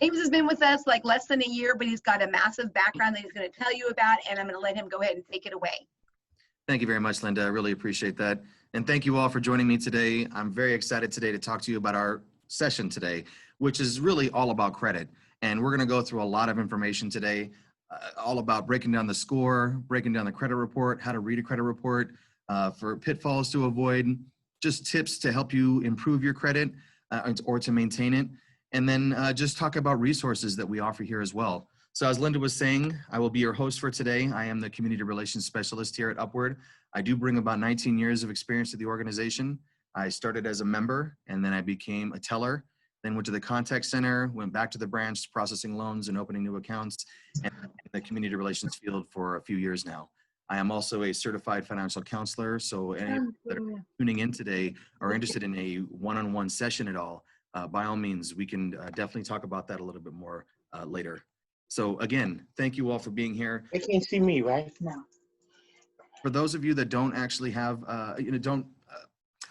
James has been with us like less than a year, but he's got a massive background that he's going to tell you about, and I'm going to let him go ahead and take it away. Thank you very much, Linda. I really appreciate that. And thank you all for joining me today. I'm very excited today to talk to you about our session today, which is really all about credit. And we're going to go through a lot of information today, all about breaking down the score, breaking down the credit report, how to read a credit report, for pitfalls to avoid, just tips to help you improve your credit or to maintain it. And then just talk about resources that we offer here as well. So as Linda was saying, I will be your host for today. I am the Community Relations Specialist here at Upward. I do bring about 19 years of experience to the organization. I started as a member, and then I became a teller, then went to the contact center, went back to the branch processing loans and opening new accounts, and in the community relations field for a few years now. I am also a certified financial counselor, so any that are tuning in today are interested in a one-on-one session at all, by all means, we can definitely talk about that a little bit more later. So again, thank you all for being here. They can't see me, right? No. For those of you that don't actually have, aren't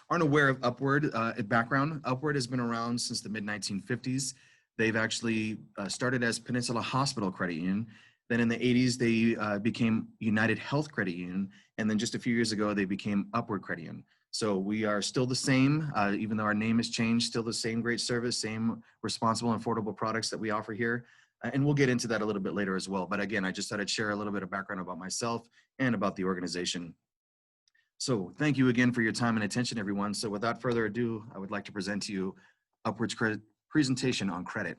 aware of Upward background, Upward has been around since the mid-1950s. They've actually started as Peninsula Hospital Credit Union. Then in the 80s, they became United Health Credit Union. And then just a few years ago, they became Upward Credit Union. So we are still the same, even though our name has changed, still the same great service, same responsible and affordable products that we offer here. And we'll get into that a little bit later as well. But again, I just thought I'd share a little bit of background about myself and about the organization. So thank you again for your time and attention, everyone. So without further ado, I would like to present to you Upward's presentation on credit.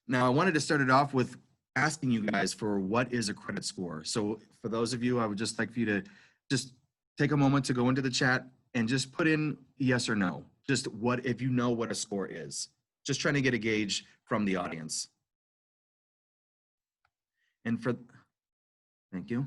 Now, I wanted to start it off with asking you guys for what is a credit score. So for those of you, I would just like for you to just take a moment to go into the chat and just put in yes or no. Just what, if you know what a score is. Just trying to get a gauge from the audience. And for, thank you.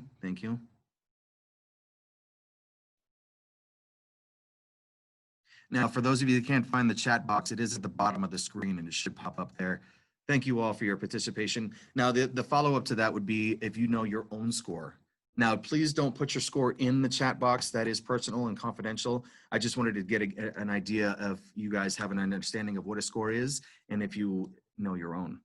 Now, for those of you that can't find the chat box, it is at the bottom of the screen and it should pop up there. Thank you all for your participation. Now, the follow-up to that would be if you know your own score. Now, please don't put your score in the chat box. That is personal and confidential. I just wanted to get an idea of you guys have an understanding of what a score is and if you know your own.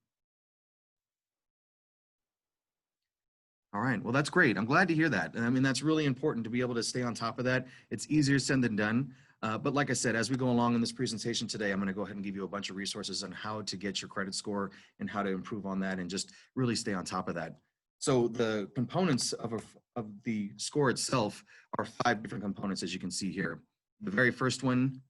All right, well, that's great. I'm glad to hear that. I mean, that's really important to be able to stay on top of that. It's easier said than done. But like I said, as we go along in this presentation today, I'm going to go ahead and give you a bunch of resources on how to get your credit score and how to improve on that and just really stay on top of that. So the components of the score itself are 5 different components, as you can see here. The very first one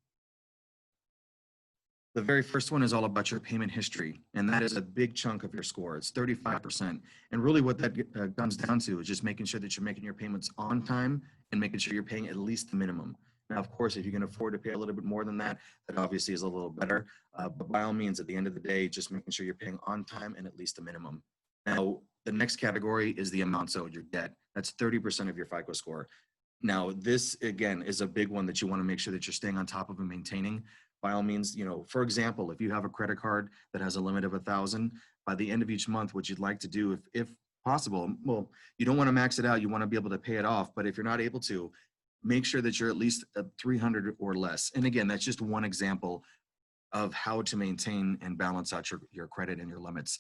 is all about your payment history, and that is a big chunk of your score. It's 35%. And really what that comes down to is just making sure that you're making your payments on time and making sure you're paying at least the minimum. Now, of course, if you can afford to pay a little bit more than that, that obviously is a little better. But by all means, at the end of the day, just making sure you're paying on time and at least the minimum. Now, the next category is the amounts owed, your debt. That's 30% of your FICO score. Now, this, again, is a big one that you want to make sure that you're staying on top of and maintaining. By all means, you know, for example, if you have a credit card that has a limit of $1,000, by the end of each month, what you'd like to do, if possible, well, you don't want to max it out. You want to be able to pay it off. But if you're not able to, make sure that you're at least at 300 or less. And again, that's just one example of how to maintain and balance out your credit and your limits.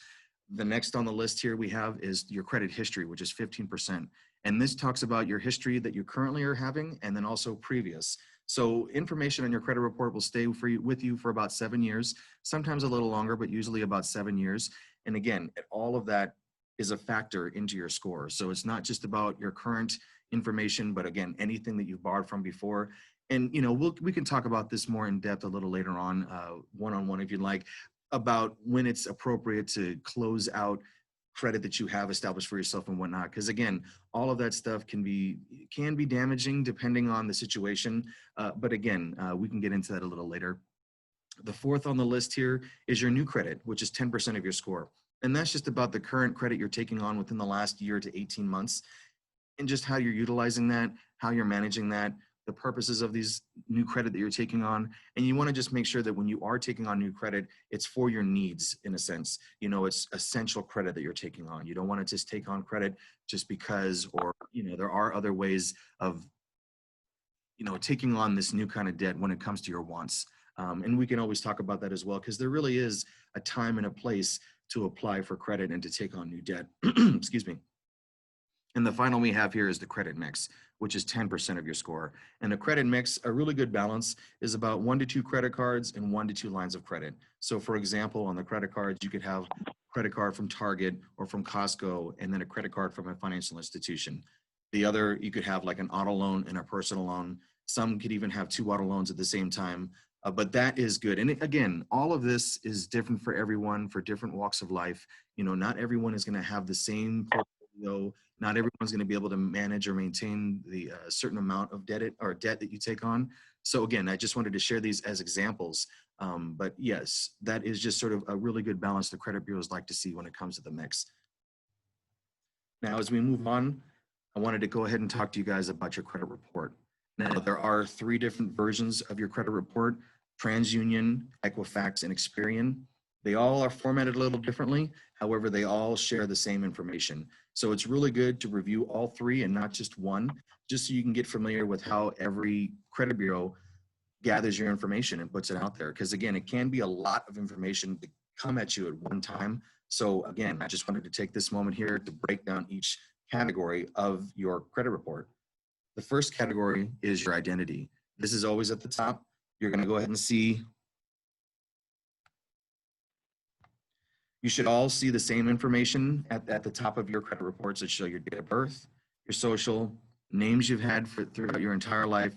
The next on the list here we have is your credit history, which is 15%. And this talks about your history that you currently are having and then also previous. So information on your credit report will stay with you for about 7 years, sometimes a little longer, but usually about 7 years. And again, all of that is a factor into your score. So it's not just about your current information, but again, anything that you've borrowed from before. And you know, we can talk about this more in depth a little later on, one-on-one if you'd like, about when it's appropriate to close out credit that you have established for yourself and whatnot. Because again, all of that stuff can be damaging depending on the situation. But again, we can get into that a little later. The fourth on the list here is your new credit, which is 10% of your score. And that's just about the current credit you're taking on within the last year to 18 months and just how you're utilizing that, how you're managing that, the purposes of these new credit that you're taking on. And you want to just make sure that when you are taking on new credit, it's for your needs in a sense. You know, it's essential credit that you're taking on. You don't want to just take on credit just because, or, you know, there are other ways of, you know, taking on this new kind of debt when it comes to your wants. And we can always talk about that as well, because there really is a time and a place to apply for credit and to take on new debt. Excuse me. And the final we have here is the credit mix, which is 10% of your score. And the credit mix, a really good balance is about 1 to 2 credit cards and 1 to 2 lines of credit. So for example, on the credit cards, you could have a credit card from Target or from Costco, and then a credit card from a financial institution. The other, you could have like an auto loan and a personal loan. Some could even have 2 auto loans at the same time. But that is good. And again, all of this is different for everyone, for different walks of life. You know, not everyone is going to have the same portfolio. Not everyone's going to be able to manage or maintain the certain amount of debt that you take on. So again, I just wanted to share these as examples. But yes, that is just sort of a really good balance the credit bureaus like to see when it comes to the mix. Now, as we move on, I wanted to go ahead and talk to you guys about your credit report. Now, there are 3 different versions of your credit report: TransUnion, Equifax, and Experian. They all are formatted a little differently. However, they all share the same information. So it's really good to review all 3 and not just one, just so you can get familiar with how every credit bureau gathers your information and puts it out there. Because again, it can be a lot of information to come at you at one time. So again, I just wanted to take this moment here to break down each category of your credit report. The first category is your identity. This is always at the top. You're going to go ahead and see. You should all see the same information at the top of your credit reports that show your date of birth, your social, names you've had throughout your entire life,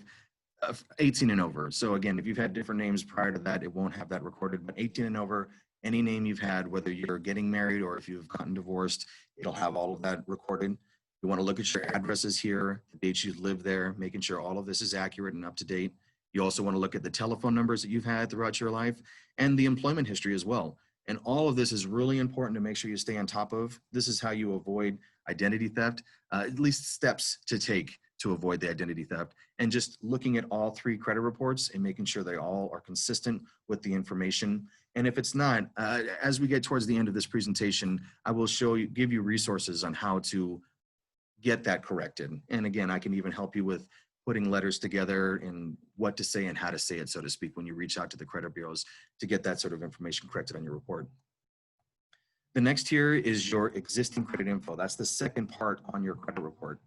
18 and over. So again, if you've had different names prior to that, it won't have that recorded, but 18 and over, any name you've had, whether you're getting married or if you've gotten divorced, it'll have all of that recorded. You want to look at your addresses here, the dates you've lived there, making sure all of this is accurate and up to date. You also want to look at the telephone numbers that you've had throughout your life and the employment history as well. And all of this is really important to make sure you stay on top of. This is how you avoid identity theft, at least steps to take to avoid the identity theft. And just looking at all 3 credit reports and making sure they all are consistent with the information. And if it's not, as we get towards the end of this presentation, I will give you resources on how to get that corrected. And again, I can even help you with putting letters together and what to say and how to say it, so to speak, when you reach out to the credit bureaus to get that sort of information corrected on your report. The next here is your existing credit info. That's the second part on your credit report.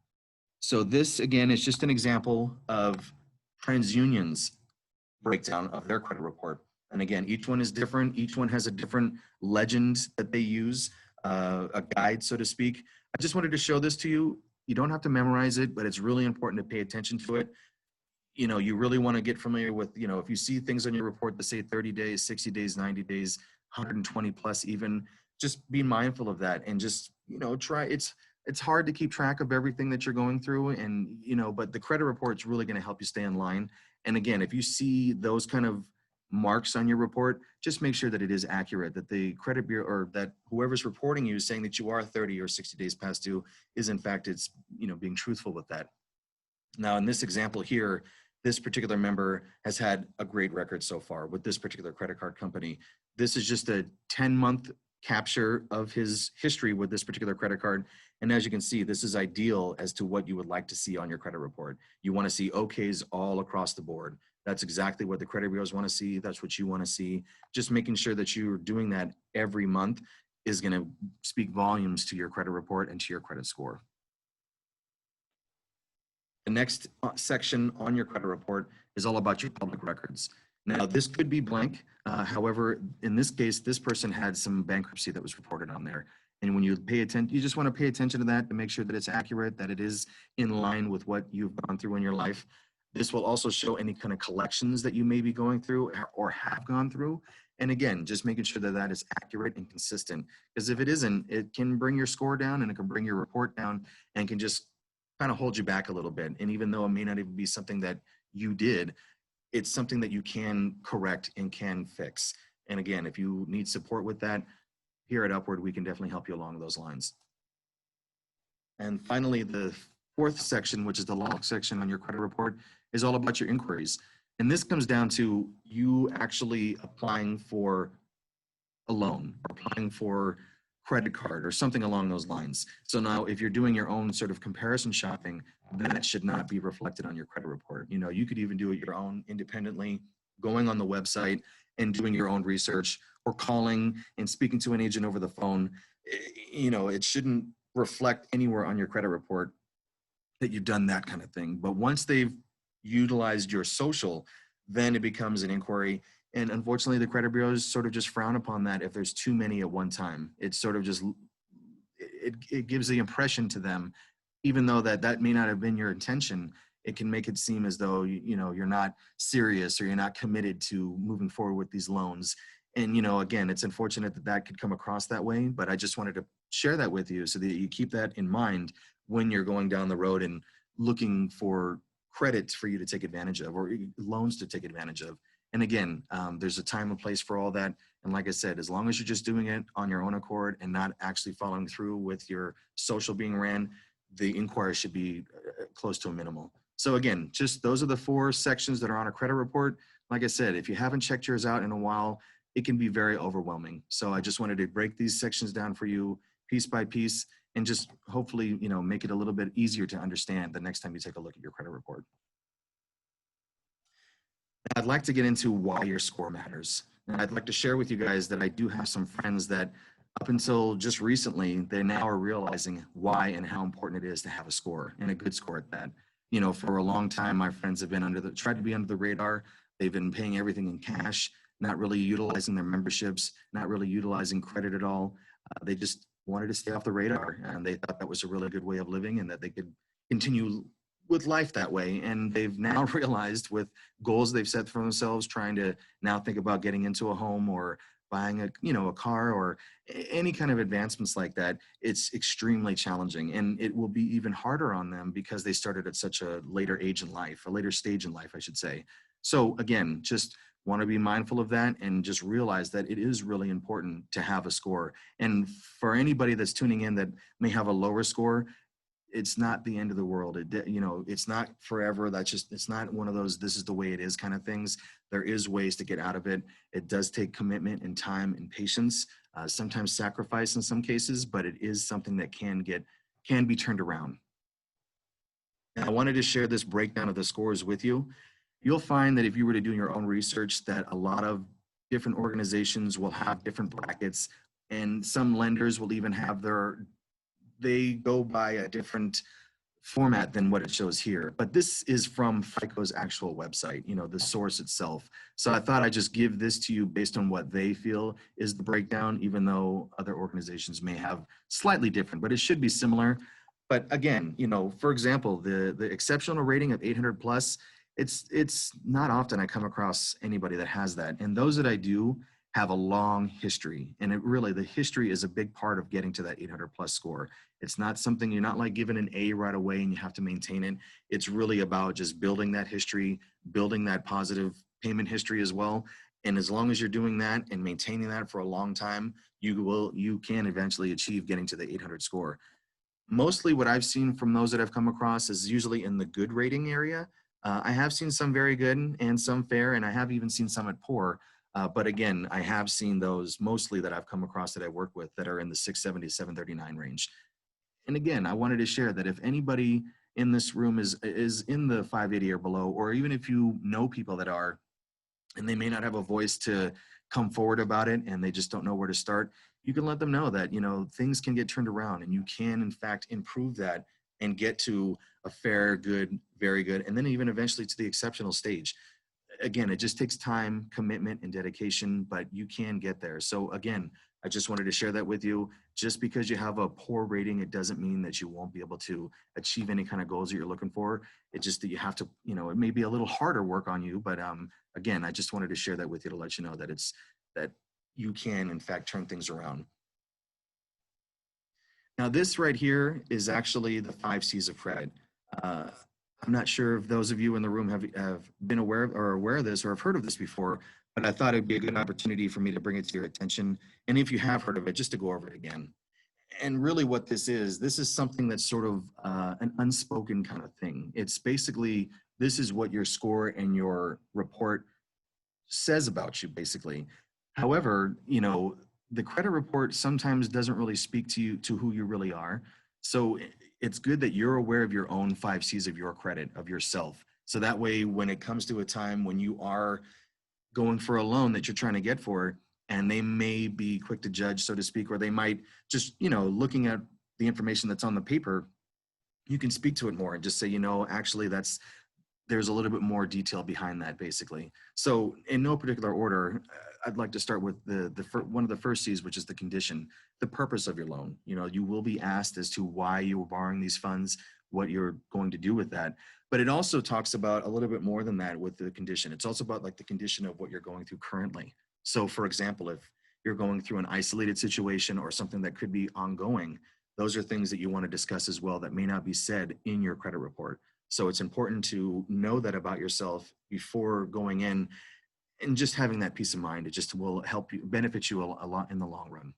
So this, again, is just an example of TransUnion's breakdown of their credit report. And again, each one is different. Each one has a different legend that they use, a guide, so to speak. I just wanted to show this to you. You don't have to memorize it, but it's really important to pay attention to it. You know, you really want to get familiar with, you know, if you see things on your report that say 30 days, 60 days, 90 days, 120 plus even, just be mindful of that and just, you know, it's hard to keep track of everything that you're going through, and, you know, but the credit report is really going to help you stay in line. And again, if you see those kind of marks on your report, just make sure that it is accurate, that the credit bureau or that whoever's reporting you saying that you are 30 or 60 days past due is in fact, it's, you know, being truthful with that. Now, in this example here, this particular member has had a great record so far with this particular credit card company. This is just a 10-month capture of his history with this particular credit card. And as you can see, this is ideal as to what you would like to see on your credit report. You want to see OKs all across the board. That's exactly what the credit bureaus want to see. That's what you want to see. Just making sure that you're doing that every month is going to speak volumes to your credit report and to your credit score. The next section on your credit report is all about your public records. Now, this could be blank. However, in this case, this person had some bankruptcy that was reported on there. And when you pay attention, you just want to pay attention to that to make sure that it's accurate, that it is in line with what you've gone through in your life. This will also show any kind of collections that you may be going through or have gone through. And again, just making sure that that is accurate and consistent. Because if it isn't, it can bring your score down and it can bring your report down and can just kind of hold you back a little bit. And even though it may not even be something that you did, it's something that you can correct and can fix. And again, if you need support with that, here at Upward, we can definitely help you along those lines. And finally, the fourth section, which is the log section on your credit report, is all about your inquiries. And this comes down to you actually applying for a loan or applying for credit card or something along those lines. So now if you're doing your own sort of comparison shopping, that should not be reflected on your credit report. You know, you could even do it your own independently going on the website and doing your own research, or calling and speaking to an agent over the phone. It shouldn't reflect anywhere on your credit report that you've done that kind of thing. But once they've utilized your social, then it becomes an inquiry. And unfortunately, the credit bureaus sort of just frown upon that if there's too many at one time. It's sort of just, it gives the impression to them, even though that may not have been your intention, it can make it seem as though, you're not serious or you're not committed to moving forward with these loans. And, again, it's unfortunate that that could come across that way, but I just wanted to share that with you so that you keep that in mind when you're going down the road and looking for credit for you to take advantage of, or loans to take advantage of. And again, there's a time and place for all that. And like I said, as long as you're just doing it on your own accord and not actually following through with your social being ran, the inquiry should be close to a minimal. So again, just those are the 4 sections that are on a credit report. Like I said, if you haven't checked yours out in a while, it can be very overwhelming. So I just wanted to break these sections down for you piece by piece and just hopefully, make it a little bit easier to understand the next time you take a look at your credit report. I'd like to get into why your score matters. And I'd like to share with you guys that I do have some friends that up until just recently, they now are realizing why and how important it is to have a score, and a good score at that. For a long time, my friends have been tried to be under the radar. They've been paying everything in cash, not really utilizing their memberships, not really utilizing credit at all. They just wanted to stay off the radar, and they thought that was a really good way of living and that they could continue with life that way. And they've now realized, with goals they've set for themselves, trying to now think about getting into a home or buying a car or any kind of advancements like that, it's extremely challenging, and it will be even harder on them because they started at such a later stage in life, I should say. So again, just want to be mindful of that and just realize that it is really important to have a score. And for anybody that's tuning in that may have a lower score, it's not the end of the world. It's not forever. It's not one of those, this is the way it is kind of things. There is ways to get out of it. It does take commitment and time and patience, sometimes sacrifice in some cases, but it is something that can be turned around. And I wanted to share this breakdown of the scores with you. You'll find that if you were to do your own research, that a lot of different organizations will have different brackets, and some lenders will even have they go by a different format than what it shows here. But this is from FICO's actual website, the source itself. So I thought I'd just give this to you based on what they feel is the breakdown, even though other organizations may have slightly different, but it should be similar. But again, for example, the exceptional rating of 800 plus, it's not often I come across anybody that has that. And those that I do have a long history, and the history is a big part of getting to that 800 plus score. It's not something, you're not like given an A right away and you have to maintain it. It's really about just building that history, building that positive payment history as well. And as long as you're doing that and maintaining that for a long time, you can eventually achieve getting to the 800 score. Mostly what I've seen from those that I've come across is usually in the good rating area. I have seen some very good and some fair, and I have even seen some at poor. But again, I have seen those mostly that I've come across that I work with that are in the 670 to 739 range. And again, I wanted to share that if anybody in this room is in the 580 or below, or even if you know people that are, and they may not have a voice to come forward about it and they just don't know where to start, you can let them know that, things can get turned around and you can in fact improve that and get to a fair, good, very good, and then even eventually to the exceptional stage. Again, it just takes time, commitment, and dedication, but you can get there. So again, I just wanted to share that with you. Just because you have a poor rating, it doesn't mean that you won't be able to achieve any kind of goals that you're looking for. It's just that you have to, it may be a little harder work on you, but again, I just wanted to share that with you to let you know that that you can, in fact, turn things around. Now, this right here is actually the 5 C's of credit. I'm not sure if those of you in the room have been aware of this or have heard of this before, but I thought it'd be a good opportunity for me to bring it to your attention. And if you have heard of it, just to go over it again. And really what this is something that's sort of an unspoken kind of thing. It's basically, this is what your score and your report says about you, basically. However, the credit report sometimes doesn't really speak to who you really are. So it's good that you're aware of your own 5 C's of your credit, of yourself. So that way, when it comes to a time when you are going for a loan that you're trying to get for, and they may be quick to judge, so to speak, or they might just, looking at the information that's on the paper, you can speak to it more and just say, actually there's a little bit more detail behind that, basically. So in no particular order, I'd like to start with one of the first C's, which is the condition, the purpose of your loan. You will be asked as to why you were borrowing these funds, what you're going to do with that. But it also talks about a little bit more than that with the condition. It's also about like the condition of what you're going through currently. So for example, if you're going through an isolated situation or something that could be ongoing, those are things that you want to discuss as well that may not be said in your credit report. So it's important to know that about yourself before going in, and just having that peace of mind. It just will help you, benefit you a lot in the long run.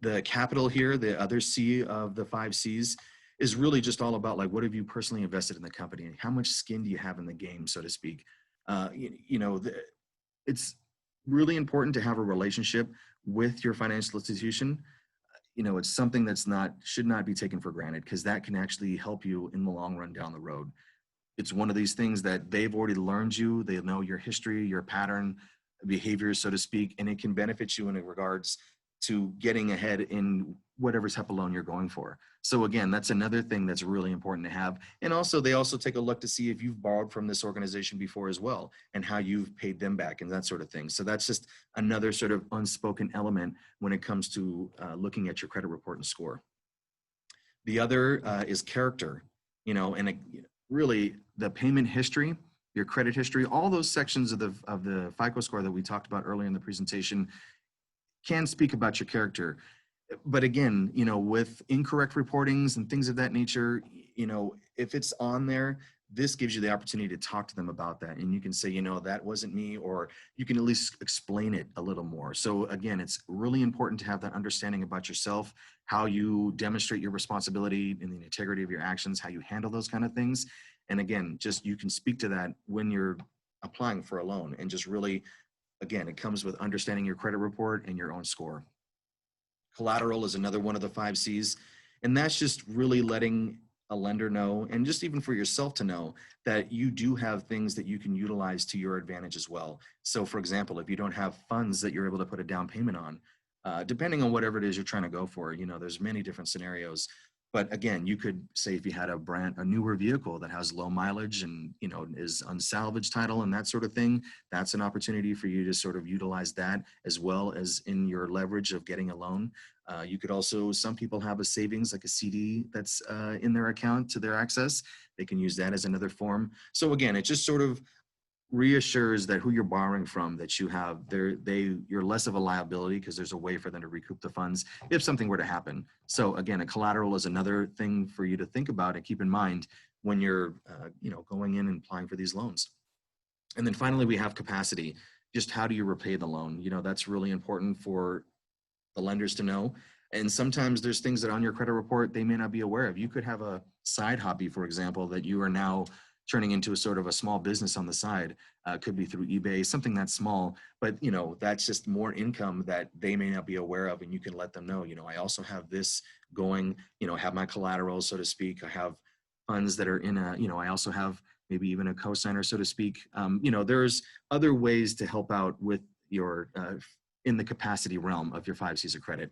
The capital here, the other C of the 5 C's, is really just all about like, what have you personally invested in the company? How much skin do you have in the game, so to speak? It's really important to have a relationship with your financial institution. It's something should not be taken for granted, because that can actually help you in the long run down the road. It's one of these things that they've already learned you. They know your history, your pattern, behavior, so to speak, and it can benefit you in regards to getting ahead in whatever type of loan you're going for. So again, that's another thing that's really important to have. And also, they also take a look to see if you've borrowed from this organization before as well, and how you've paid them back and that sort of thing. So that's just another sort of unspoken element when it comes to looking at your credit report and score. The other is character, really the payment history, your credit history, all those sections of the FICO score that we talked about earlier in the presentation can speak about your character. But again, with incorrect reportings and things of that nature, if it's on there, this gives you the opportunity to talk to them about that. And you can say, that wasn't me, or you can at least explain it a little more. So again, it's really important to have that understanding about yourself, how you demonstrate your responsibility and the integrity of your actions, how you handle those kind of things. And again, just you can speak to that when you're applying for a loan, and just really, again, it comes with understanding your credit report and your own score. Collateral is another one of the 5 C's. And that's just really letting a lender know, and just even for yourself to know, that you do have things that you can utilize to your advantage as well. So for example, if you don't have funds that you're able to put a down payment on, depending on whatever it is you're trying to go for, there's many different scenarios. But again, you could say if you had a newer vehicle that has low mileage and, is on salvage title and that sort of thing, that's an opportunity for you to sort of utilize that as well as in your leverage of getting a loan. You could also, some people have a savings, like a CD that's in their account to their access. They can use that as another form. So again, it just sort of reassures that who you're borrowing from, that you have you're less of a liability, because there's a way for them to recoup the funds if something were to happen. So again, a collateral is another thing for you to think about and keep in mind when you're going in and applying for these loans. And then finally, we have capacity. Just how do you repay the loan? That's really important for the lenders to know. And sometimes there's things that on your credit report they may not be aware of. You could have a side hobby, for example, that you are now turning into a sort of a small business on the side. Could be through eBay, something that's small, but that's just more income that they may not be aware of, and you can let them know, I also have this going, have my collateral, so to speak. I have funds that are in I also have maybe even a cosigner, so to speak. There's other ways to help out with your in the capacity realm of your 5 C's of credit.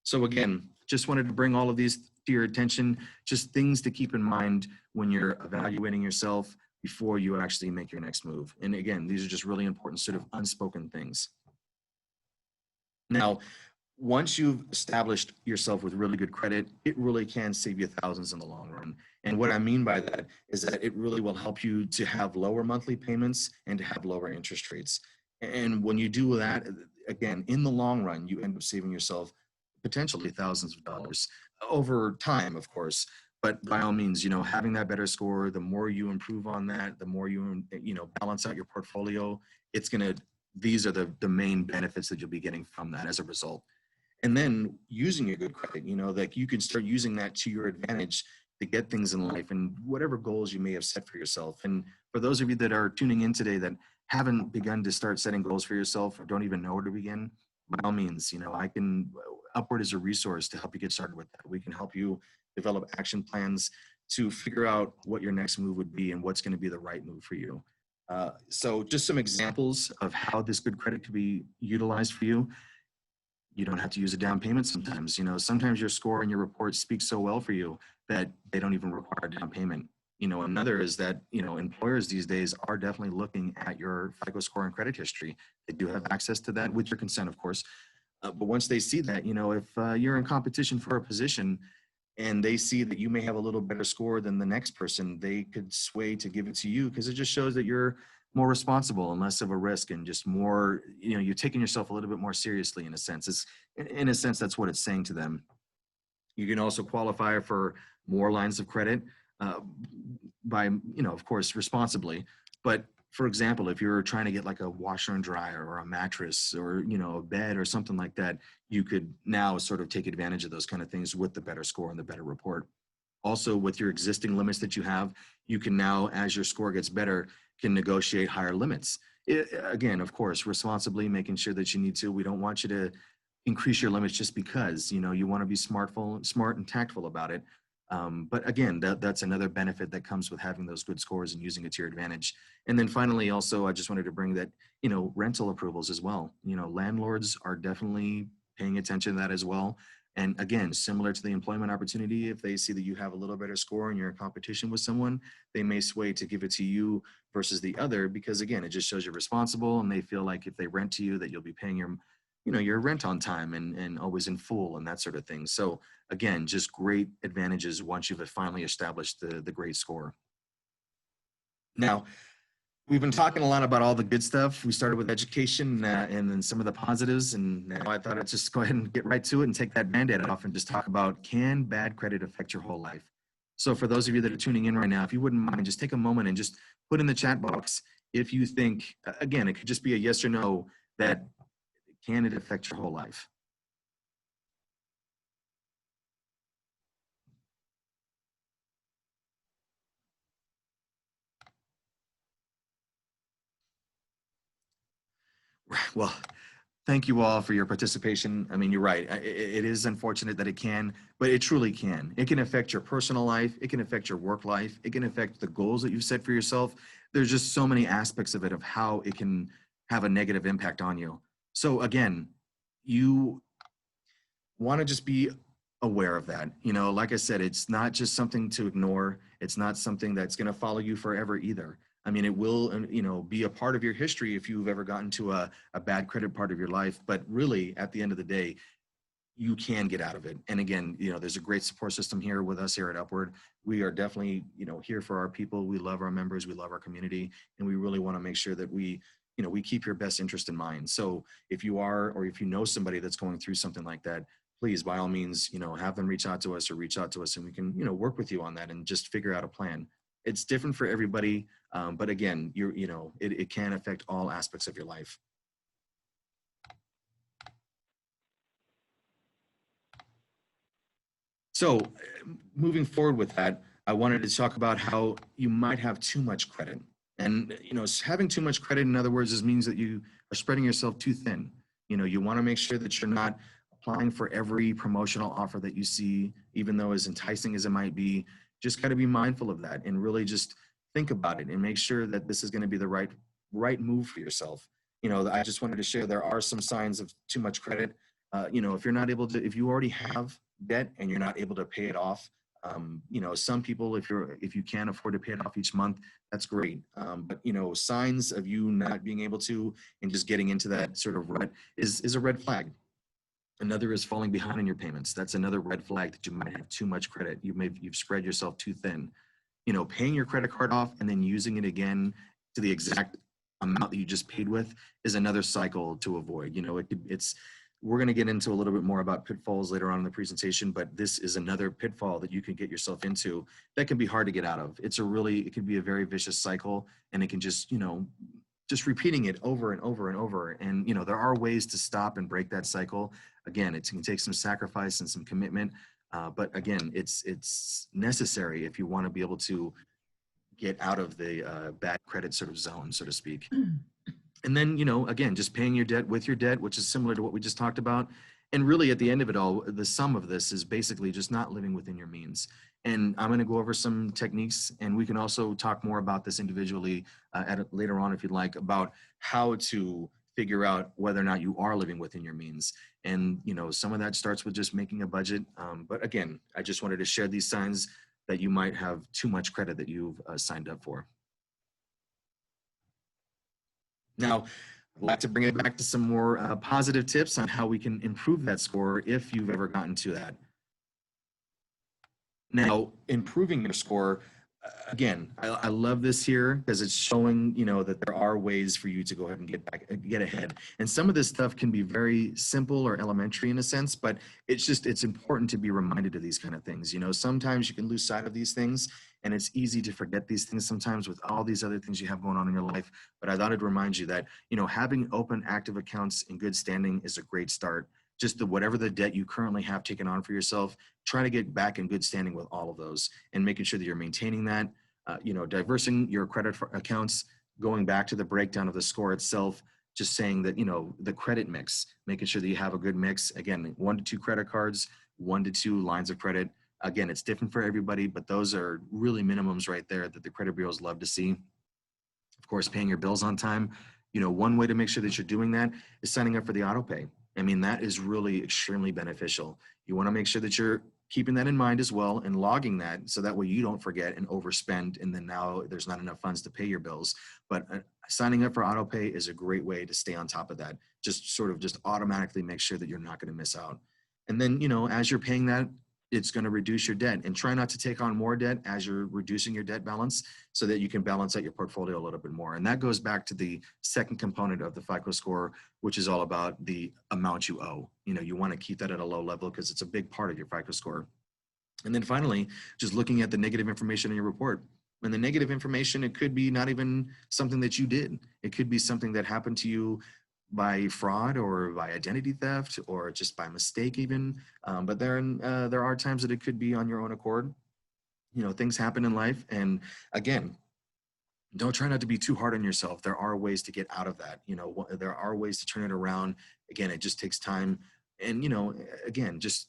So again, just wanted to bring all of these to your attention, just things to keep in mind when you're evaluating yourself before you actually make your next move. And again, these are just really important sort of unspoken things. Now, once you've established yourself with really good credit, it really can save you thousands in the long run. And what I mean by that is that it really will help you to have lower monthly payments and to have lower interest rates. And when you do that, again, in the long run, you end up saving yourself potentially thousands of dollars over time, of course. But by all means, having that better score, the more you improve on that, the more you balance out your portfolio, these are the main benefits that you'll be getting from that as a result. And then using your good credit, like you can start using that to your advantage to get things in life and whatever goals you may have set for yourself. And for those of you that are tuning in today that haven't begun to start setting goals for yourself or don't even know where to begin, by all means, Upward is a resource to help you get started with that. We can help you develop action plans to figure out what your next move would be and what's going to be the right move for you. So just some examples of how this good credit could be utilized for you. You don't have to use a down payment sometimes. Sometimes your score and your report speak so well for you that they don't even require a down payment. Another is that, employers these days are definitely looking at your FICO score and credit history. They do have access to that with your consent, of course. But once they see that, if you're in competition for a position and they see that you may have a little better score than the next person, they could sway to give it to you because it just shows that you're more responsible and less of a risk and just more, you're taking yourself a little bit more seriously in a sense. In a sense, that's what it's saying to them. You can also qualify for more lines of credit by, of course, responsibly. But for example, if you're trying to get like a washer and dryer or a mattress or, a bed or something like that, you could now sort of take advantage of those kind of things with the better score and the better report. Also, with your existing limits that you have, you can now, as your score gets better, can negotiate higher limits. Again, of course, responsibly making sure that you need to. We don't want you to increase your limits just because, you want to be smart and tactful about it. But again, that's another benefit that comes with having those good scores and using it to your advantage. And then finally, also, I just wanted to bring that, rental approvals as well. Landlords are definitely paying attention to that as well. And again, similar to the employment opportunity, if they see that you have a little better score and you're in competition with someone, they may sway to give it to you versus the other, because again, it just shows you're responsible and they feel like if they rent to you that you'll be paying your rent on time and always in full and that sort of thing. So again, just great advantages once you've finally established the great score. Now, we've been talking a lot about all the good stuff. We started with education and then some of the positives. And now I thought I'd just go ahead and get right to it and take that Band-Aid off and just talk about, can bad credit affect your whole life? So for those of you that are tuning in right now, if you wouldn't mind, just take a moment and just put in the chat box if you think, again, it could just be a yes or no, that can it affect your whole life? Well, thank you all for your participation. I mean, you're right. It is unfortunate that it can, but it truly can. It can affect your personal life. It can affect your work life. It can affect the goals that you've set for yourself. There's just so many aspects of it of how it can have a negative impact on you. So again, you want to just be aware of that. Like I said, it's not just something to ignore. It's not something that's going to follow you forever either. I mean, it will, be a part of your history if you've ever gotten to a bad credit part of your life. But really, at the end of the day, you can get out of it. And again, there's a great support system here with us here at Upward. We are definitely, here for our people. We love our members. We love our community. And we really want to make sure that we keep your best interest in mind. So if you are, or if you know somebody that's going through something like that, please, by all means, have them reach out to us and we can, work with you on that and just figure out a plan. It's different for everybody. But again, it can affect all aspects of your life. So moving forward with that, I wanted to talk about how you might have too much credit. And, having too much credit, in other words, means that you are spreading yourself too thin. You want to make sure that you're not applying for every promotional offer that you see, even though as enticing as it might be. Just got to be mindful of that and really just think about it and make sure that this is going to be the right move for yourself. I just wanted to share there are some signs of too much credit. If you're not able to, if you already have debt and you're not able to pay it off, some people, if you can't afford to pay it off each month, that's great. But signs of you not being able to and just getting into that sort of rut is a red flag. Another is falling behind in your payments. That's another red flag that you might have too much credit. You've spread yourself too thin. Paying your credit card off and then using it again to the exact amount that you just paid with is another cycle to avoid. We're going to get into a little bit more about pitfalls later on in the presentation, but this is another pitfall that you can get yourself into that can be hard to get out of. It can be a very vicious cycle, and it can just repeating it over and over and over. And, there are ways to stop and break that cycle. Again, it can take some sacrifice and some commitment. But again, it's necessary if you want to be able to get out of the bad credit sort of zone, so to speak. And then, again, just paying your debt with your debt, which is similar to what we just talked about. And really at the end of it all, the sum of this is basically just not living within your means. And I'm going to go over some techniques, and we can also talk more about this individually later on if you'd like, about how to figure out whether or not you are living within your means. And some of that starts with just making a budget. But again, I just wanted to share these signs that you might have too much credit that you've signed up for. Now, I'd like to bring it back to some more positive tips on how we can improve that score if you've ever gotten to that. Now, improving your score, again, I love this here because it's showing, that there are ways for you to go ahead and get ahead. And some of this stuff can be very simple or elementary in a sense, but it's important to be reminded of these kind of things. Sometimes you can lose sight of these things, and it's easy to forget these things sometimes with all these other things you have going on in your life. But I thought I'd remind you that, having open active accounts in good standing is a great start. Just whatever the debt you currently have taken on for yourself, try to get back in good standing with all of those and making sure that you're maintaining that, diversing your credit accounts, going back to the breakdown of the score itself, just saying that, the credit mix, making sure that you have a good mix. Again, 1 to 2 credit cards, 1 to 2 lines of credit. Again, it's different for everybody, but those are really minimums right there that the credit bureaus love to see. Of course, paying your bills on time. One way to make sure that you're doing that is signing up for the auto pay. I mean, that is really extremely beneficial. You want to make sure that you're keeping that in mind as well and logging that so that way you don't forget and overspend and then now there's not enough funds to pay your bills. But signing up for auto pay is a great way to stay on top of that. Just automatically make sure that you're not going to miss out. And then, as you're paying that, it's going to reduce your debt, and try not to take on more debt as you're reducing your debt balance so that you can balance out your portfolio a little bit more. And that goes back to the second component of the FICO score, which is all about the amount you owe. You want to keep that at a low level because it's a big part of your FICO score. And then finally, just looking at the negative information in your report. And the negative information, it could be not even something that you did. It could be something that happened to you by fraud or by identity theft or just by mistake even. But there are times that it could be on your own accord. Things happen in life. And again, don't try not to be too hard on yourself. There are ways to get out of that. There are ways to turn it around. Again, it just takes time. And, again, just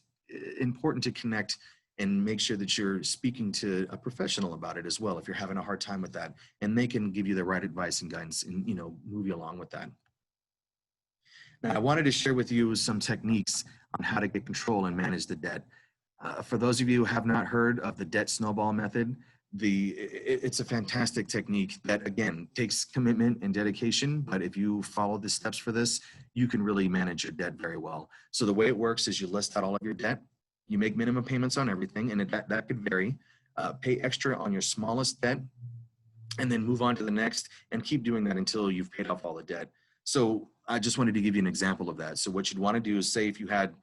important to connect and make sure that you're speaking to a professional about it as well if you're having a hard time with that. And they can give you the right advice and guidance and, move you along with that. Now, I wanted to share with you some techniques on how to get control and manage the debt. For those of you who have not heard of the debt snowball method, it's a fantastic technique that, again, takes commitment and dedication. But if you follow the steps for this, you can really manage your debt very well. So the way it works is you list out all of your debt. You make minimum payments on everything, and that could vary. Pay extra on your smallest debt, and then move on to the next and keep doing that until you've paid off all the debt. So I just wanted to give you an example of that. So what you'd want to do is say if you had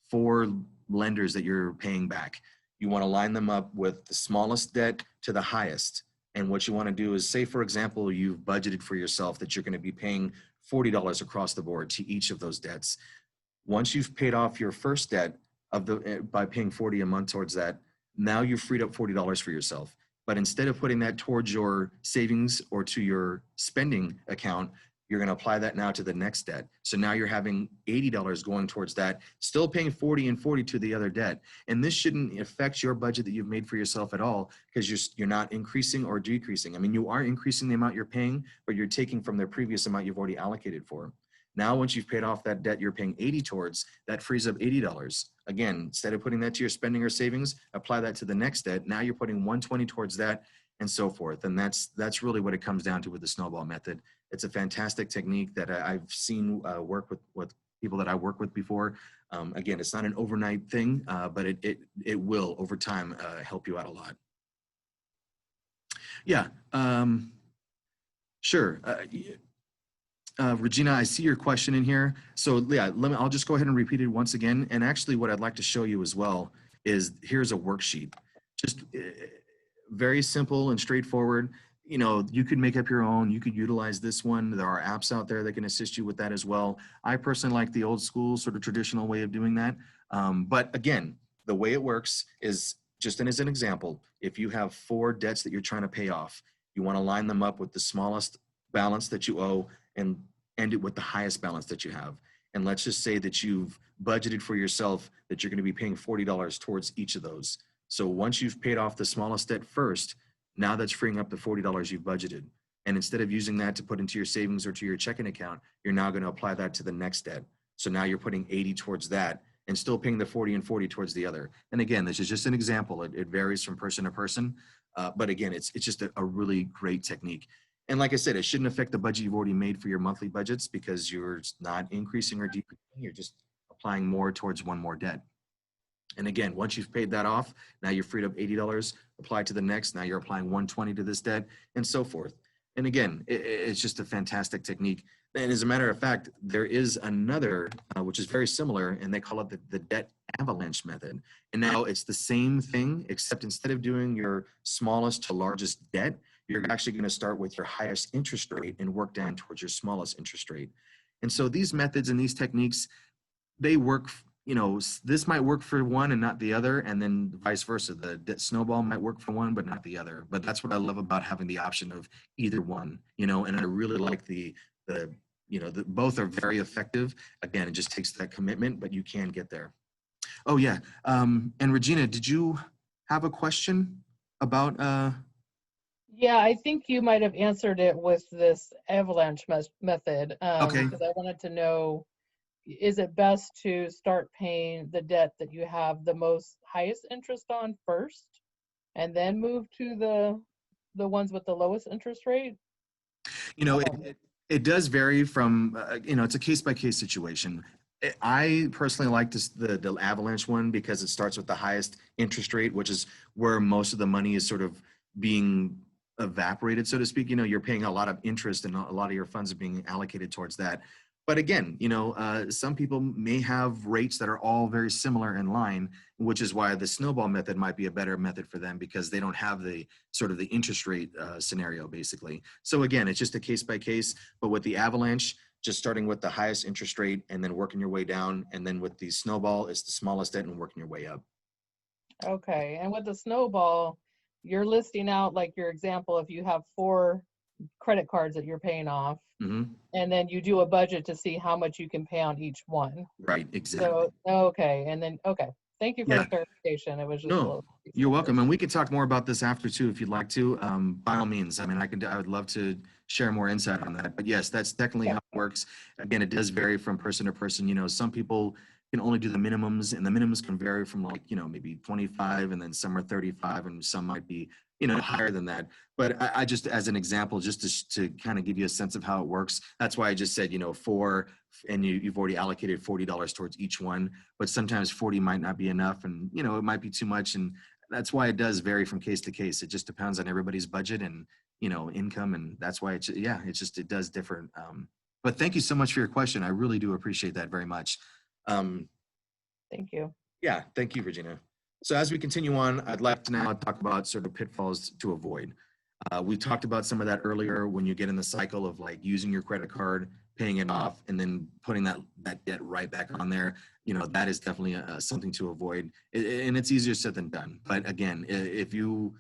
4 lenders that you're paying back, you want to line them up with the smallest debt to the highest. And what you want to do is say, for example, you've budgeted for yourself that you're going to be paying $40 across the board to each of those debts. Once you've paid off your first debt by paying $40 a month towards that, now you've freed up $40 for yourself. But instead of putting that towards your savings or to your spending account, you're going to apply that now to the next debt. So now you're having $80 going towards that, still paying 40 and 40 to the other debt. And this shouldn't affect your budget that you've made for yourself at all because you're not increasing or decreasing. I mean, you are increasing the amount you're paying, but you're taking from the previous amount you've already allocated for. Now, once you've paid off that debt you're paying 80 towards, that frees up $80. Again, instead of putting that to your spending or savings, apply that to the next debt. Now you're putting 120 towards that and so forth. And that's really what it comes down to with the snowball method. It's a fantastic technique that I've seen work with people that I work with before. Again, it's not an overnight thing, but it will over time help you out a lot. Yeah, sure. Regina, I see your question in here. So yeah, I'll just go ahead and repeat it once again. And actually what I'd like to show you as well is here's a worksheet. Just very simple and straightforward. You could make up your own. You could utilize this one. There are apps out there that can assist you with that as well. I personally like the old school sort of traditional way of doing that. But again, the way it works is just as an example, if you have 4 debts that you're trying to pay off, you want to line them up with the smallest balance that you owe and end it with the highest balance that you have. And let's just say that you've budgeted for yourself that you're going to be paying $40 towards each of those. So once you've paid off the smallest debt first, now that's freeing up the $40 you've budgeted. And instead of using that to put into your savings or to your checking account, you're now going to apply that to the next debt. So now you're putting 80 towards that and still paying the 40 and 40 towards the other. And again, this is just an example. It varies from person to person. But again, it's just a really great technique. And like I said, it shouldn't affect the budget you've already made for your monthly budgets because you're not increasing or decreasing. You're just applying more towards one more debt. And again, once you've paid that off, now you're freed up $80, apply to the next. Now you're applying 120 to this debt and so forth. And again, it's just a fantastic technique. And as a matter of fact, there is another, which is very similar, and they call it the debt avalanche method. And now it's the same thing, except instead of doing your smallest to largest debt, you're actually going to start with your highest interest rate and work down towards your smallest interest rate. And so these methods and these techniques, they work, you know, this might work for one and not the other, and then vice versa. The debt snowball might work for one, but not the other. But that's what I love about having the option of either one, you know, and I really like both are very effective. Again, it just takes that commitment, but you can get there. Oh yeah. And Regina, did you have a question about, Yeah, I think you might have answered it with this avalanche method. Okay. Because I wanted to know, is it best to start paying the debt that you have the most highest interest on first, and then move to the ones with the lowest interest rate? you know, it does vary from, you know, it's a case by case situation. I personally like the avalanche one because it starts with the highest interest rate, which is where most of the money is sort of being evaporated, so to speak. You know, you're paying a lot of interest and a lot of your funds are being allocated towards that. But again, you know, some people may have rates that are all very similar in line, which is why the snowball method might be a better method for them because they don't have the sort of the interest rate scenario, basically. So again, it's just a case by case. But with the avalanche, just starting with the highest interest rate and then working your way down. And then with the snowball, it's the smallest debt and working your way up. Okay, and with the snowball, you're listing out, like your example, if you have 4 credit cards that you're paying off, Mm-hmm. and then you do a budget to see how much you can pay on each one. Right, exactly. So, okay, and then, okay, thank you for Yeah. the clarification. It was just a No, little. you're welcome. And we could talk more about this after too, if you'd like to. By all means, I mean, I would love to share more insight on that. But yes, that's definitely how it works. Again, it does vary from person to person. You know, some people can only do the minimums, and the minimums can vary from, like, you know, maybe 25, and then some are 35, and some might be, you know, higher than that. But I just, as an example, just to kind of give you a sense of how it works, that's why I just said, you know, 4, and you've already allocated $40 towards each one, but sometimes 40 might not be enough, and, you know, it might be too much. And that's why it does vary from case to case. It just depends on everybody's budget and, you know, income. And that's why it does differ. But thank you so much for your question. I really do appreciate that very much. Thank you. Yeah, thank you, Regina. So as we continue on, I'd like to now talk about sort of pitfalls to avoid. We talked about some of that earlier when you get in the cycle of like using your credit card, paying it off, and then putting that debt right back on there. You know, that is definitely something to avoid. And it's easier said than done. But again, if you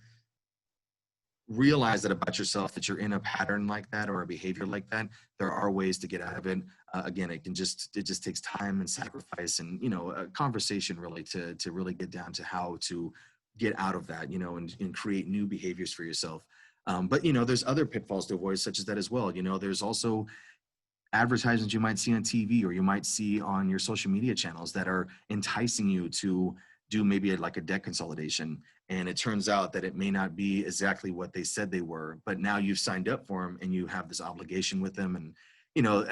realize that about yourself, that you're in a pattern like that or a behavior like that, there are ways to get out of it. Again, it just takes time and sacrifice and, you know, a conversation really to really get down to how to get out of that, you know, and create new behaviors for yourself. But, you know, there's other pitfalls to avoid such as that as well. You know, there's also advertisements you might see on TV or you might see on your social media channels that are enticing you to do maybe like a debt consolidation. And it turns out that it may not be exactly what they said they were, but now you've signed up for them and you have this obligation with them. And, you know,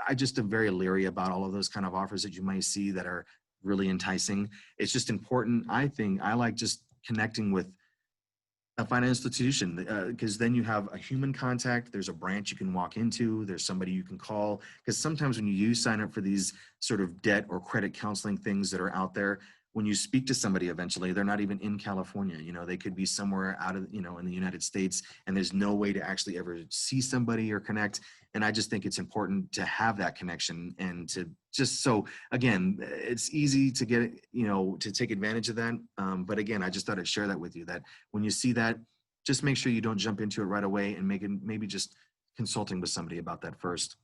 I just am very leery about all of those kind of offers that you might see that are really enticing. It's just important. I think I like just connecting with a financial institution because then you have a human contact. There's a branch you can walk into. There's somebody you can call. Because sometimes when you sign up for these sort of debt or credit counseling things that are out there, when you speak to somebody eventually, they're not even in California. You know, they could be somewhere out of, you know, in the United States, and there's no way to actually ever see somebody or connect. And I just think it's important to have that connection and to just, so again, it's easy to get, you know, to take advantage of that. But again, I just thought I'd share that with you, that when you see that, just make sure you don't jump into it right away and maybe just consulting with somebody about that first.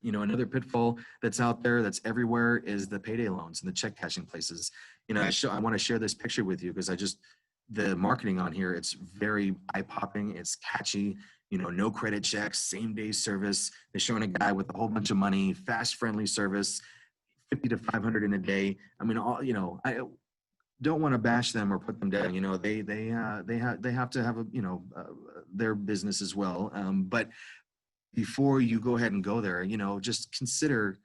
Another pitfall that's out there that's everywhere is the payday loans and the check cashing places. I want to share this picture with you because the marketing on here, it's very eye popping. It's catchy, no credit checks, same day service. They're showing a guy with a whole bunch of money, fast, friendly service, 50 to 500 in a day. I mean, I don't want to bash them or put them down. They have to have their business as well. But before you go ahead and go there, just consider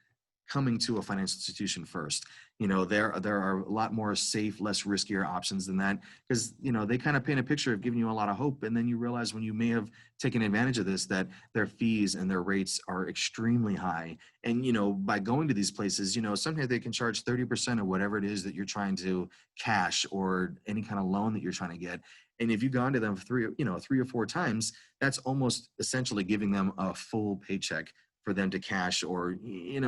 coming to a financial institution first. There are a lot more safe, less riskier options than that, because they kind of paint a picture of giving you a lot of hope, and then you realize when you may have taken advantage of this that their fees and their rates are extremely high. And by going to these places, sometimes they can charge 30% of whatever it is that you're trying to cash or any kind of loan that you're trying to get. And if you've gone to them three or four times, that's almost essentially giving them a full paycheck for them to cash, or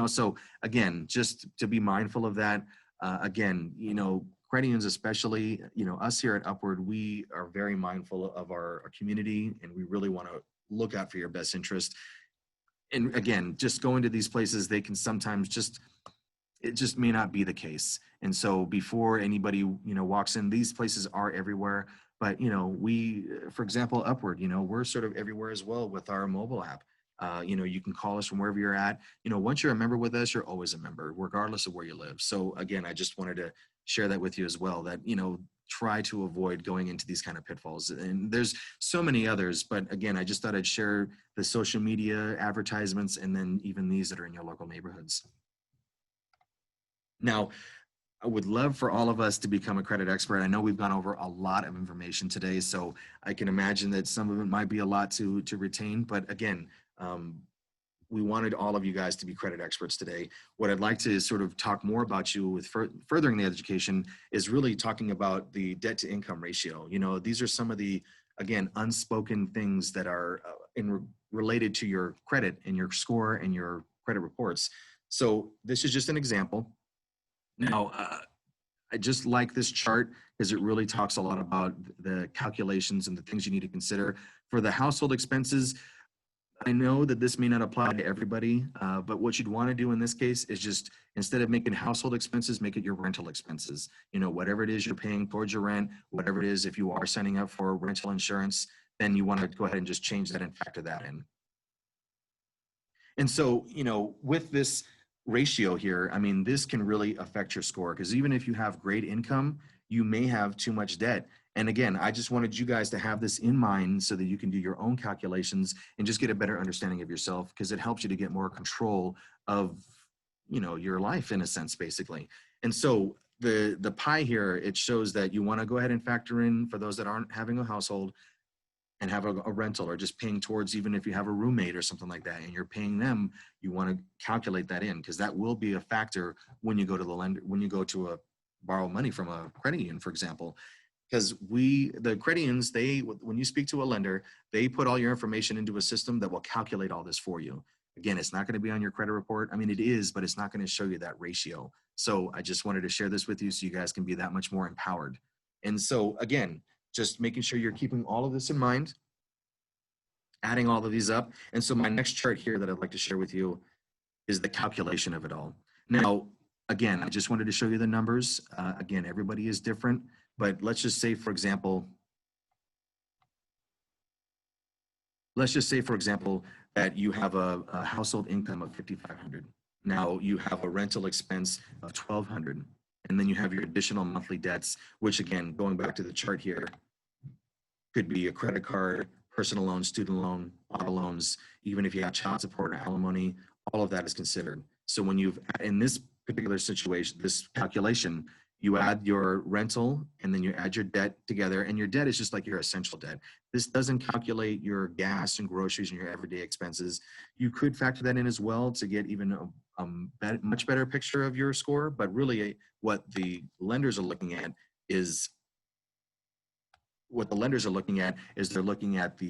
so again, just to be mindful of that. Again, credit unions, especially, us here at Upward, we are very mindful of our community, and we really want to look out for your best interest. And again, just going to these places, they can sometimes it just may not be the case. And so before anybody walks in, these places are everywhere. But we, for example, Upward, we're sort of everywhere as well with our mobile app. You can call us from wherever you're at. Once you're a member with us, you're always a member, regardless of where you live. So again, I just wanted to share that with you as well, that, try to avoid going into these kind of pitfalls. And there's so many others, but again, I just thought I'd share the social media advertisements and then even these that are in your local neighborhoods. Now, I would love for all of us to become a credit expert. I know we've gone over a lot of information today, so I can imagine that some of it might be a lot to retain, but again, we wanted all of you guys to be credit experts today. What I'd like to sort of talk more about you with furthering the education is really talking about the debt to income ratio. These are some of the, again, unspoken things that are related to your credit and your score and your credit reports. So this is just an example. Now, I just like this chart because it really talks a lot about the calculations and the things you need to consider. For the household expenses, I know that this may not apply to everybody, but what you'd want to do in this case is just, instead of making household expenses, make it your rental expenses. Whatever it is you're paying towards your rent, whatever it is, if you are signing up for rental insurance, then you want to go ahead and just change that and factor that in. And so, with this ratio here, I mean, this can really affect your score, because even if you have great income, you may have too much debt. And again, I just wanted you guys to have this in mind so that you can do your own calculations and just get a better understanding of yourself, because it helps you to get more control of, your life in a sense, basically. And so the pie here, it shows that you want to go ahead and factor in, for those that aren't having a household and have a rental, or just paying towards, even if you have a roommate or something like that and you're paying them, you want to calculate that in, because that will be a factor when you go to the lender, when you go to borrow money from a credit union, for example. Because the credit unions, when you speak to a lender, they put all your information into a system that will calculate all this for you. Again, it's not going to be on your credit report. I mean, it is, but it's not going to show you that ratio. So I just wanted to share this with you so you guys can be that much more empowered. And so again, just making sure you're keeping all of this in mind, adding all of these up. And so my next chart here that I'd like to share with you is the calculation of it all. Now, again, I just wanted to show you the numbers. Again, everybody is different. But let's just say, for example, that you have a household income of $5,500. Now you have a rental expense of $1,200, and then you have your additional monthly debts, which again, going back to the chart here, could be a credit card, personal loan, student loan, auto loans, even if you have child support or alimony, all of that is considered. So when in this particular situation, this calculation, you add your rental and then you add your debt together, and your debt is just like your essential debt. This doesn't calculate your gas and groceries and your everyday expenses. You could factor that in as well to get even a much better picture of your score, but really what the lenders are looking at is they're looking at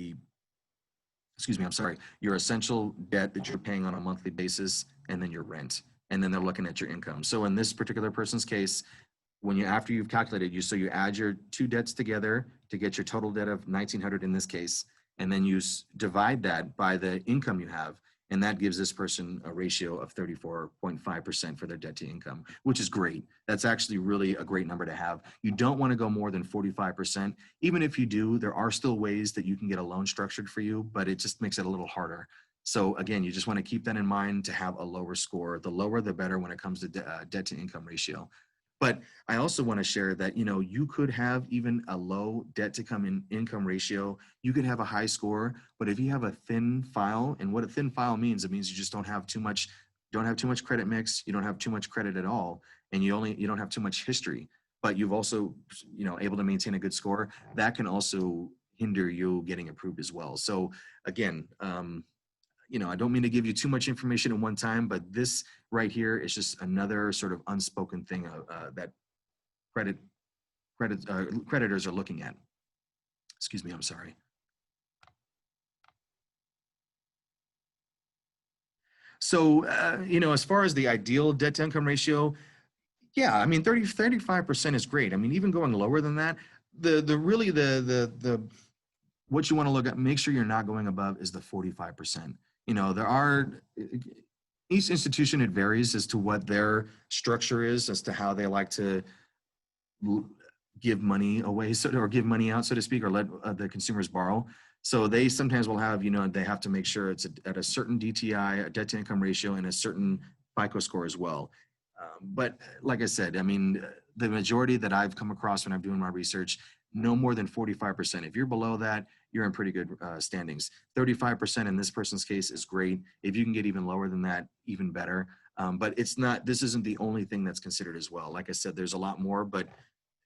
your essential debt that you're paying on a monthly basis, and then your rent, and then they're looking at your income. So in this particular person's case, after you've calculated, you add your two debts together to get your total debt of $1,900 in this case, and then you divide that by the income you have. And that gives this person a ratio of 34.5% for their debt to income, which is great. That's actually really a great number to have. You don't want to go more than 45%. Even if you do, there are still ways that you can get a loan structured for you, but it just makes it a little harder. So again, you just want to keep that in mind to have a lower score. The lower, the better when it comes to debt to income ratio. But I also want to share that, you know, you could have even a low debt to income ratio. You could have a high score, but if you have a thin file, and what a thin file means, it means you just don't have too much credit mix. You don't have too much credit at all. And you don't have too much history, but you've also, you know, able to maintain a good score. That can also hinder you getting approved as well. So again, you know, I don't mean to give you too much information at one time, but this right here is just another sort of unspoken thing that creditors are looking at. Excuse me, I'm sorry. So, you know, as far as the ideal debt to income ratio, yeah, I mean, 35% is great. I mean, even going lower than that, what you want to look at, make sure you're not going above is the 45%. You know, each institution, it varies as to what their structure is, as to how they like to give money away, or give money out, so to speak, or let the consumers borrow. So they sometimes will have, you know, they have to make sure it's at a certain DTI, a debt to income ratio, and a certain FICO score as well. But like I said, I mean, the majority that I've come across when I'm doing my research, no more than 45%. If you're below that, you're in pretty good standings. 35% in this person's case is great. If you can get even lower than that, even better. But this isn't the only thing that's considered as well. Like I said, there's a lot more, but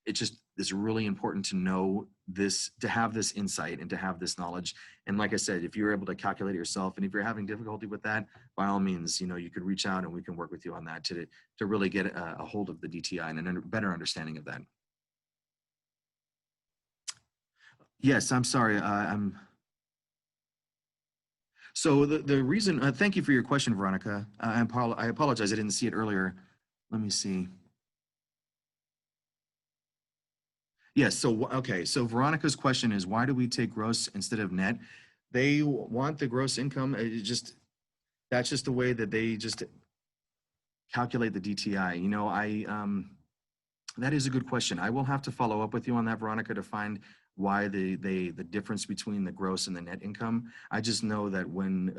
it's really important to know this, to have this insight and to have this knowledge. And like I said, if you're able to calculate it yourself, and if you're having difficulty with that, by all means, you know, you could reach out and we can work with you on that to really get a hold of the DTI and a better understanding of that. Yes, I'm sorry. So the reason, thank you for your question, Veronica. I apologize. I didn't see it earlier. Let me see. Yes. So, okay. So Veronica's question is, why do we take gross instead of net? They want the gross income. That's just the way that they just calculate the DTI. You know, that is a good question. I will have to follow up with you on that, Veronica, to find why the difference between the gross and the net income. I just know that when